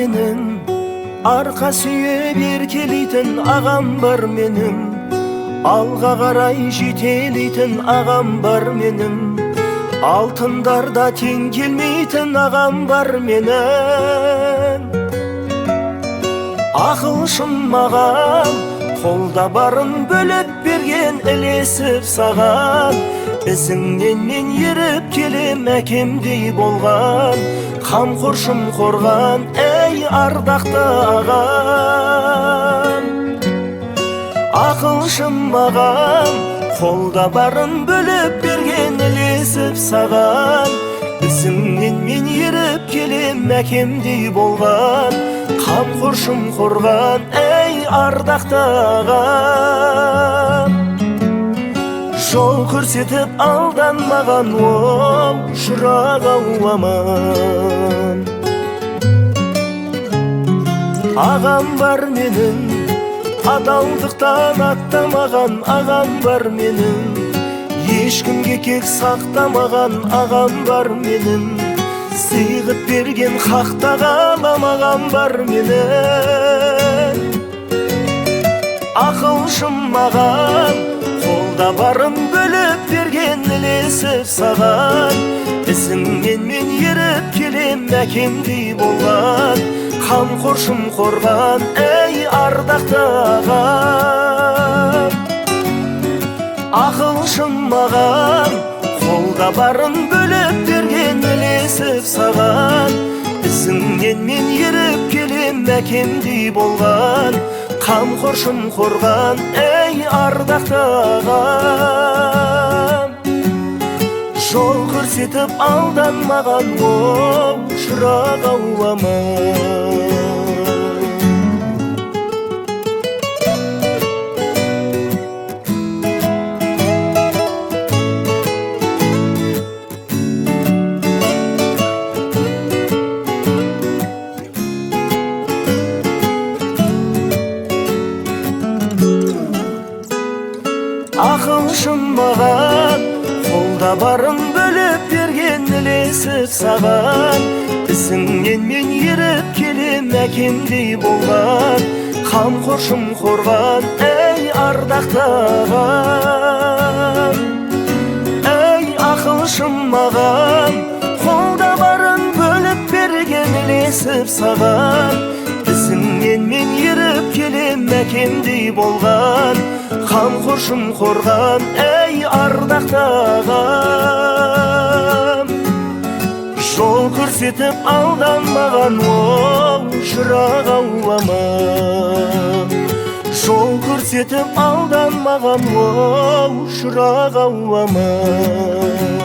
менің, арқа сүйеп еркелейтін ағам бар менің, алға қарай жетелейтін ағам бар менің, алтындарда тең келмейтін ағам бар менің. Ақылшым маған, қолда барын бөліп берген, ілесіп саған, ізіңнен мен еріп келем, әкемдей болған, қамқоршым қорған, әй ардақты ағам. Ақылшым маған, қолда барын бөліп берген, ілесіп саған, ізіңнен мен еріп келем, әкемдей болған, қамқоршым қорған, әй ардақты ағам. Жол көрсетіп алданмаған, оу шырақ ау аман. Ағам бар менің, адалдықтан аттамаған, ағам бар менің, ешкімге кек сақтамаған, ағам бар менің, сыйғып берген хақта қаламаған бар менің. Ақылшым маған, қолда барын бөліп берген, ілесіп саған, ізіңнен мен еріп келем, әкемдей болған, қамқоршым қорған, әй ардақты ағам. Ақылшым маған, қолда барын бөліп берген, ілесіп саған, ізіңнен мен еріп келем, әкемдей болған, қамқоршым қорған, әй ардақты ағам. Жол көрсетіп алданмаған, оу шырақ ау аман. Ақылшым маған, қолда барын бөліп берген, ілесіп саған, ізіңнен мен еріп келем, әкемдей болған, қамқоршым қорған, әй ардақты ағам. Әй ақылшым маған, қолда барын бөліп берген, ілесіп саған, ізіңнен мен еріп келем, әкемдей болған, қамқоршым қорған, әй ардақты ағам. Жол көрсетіп алданмаған, оу шырақ ау аман. Жол көрсетіп алданмаған, оу шырақ ау аман.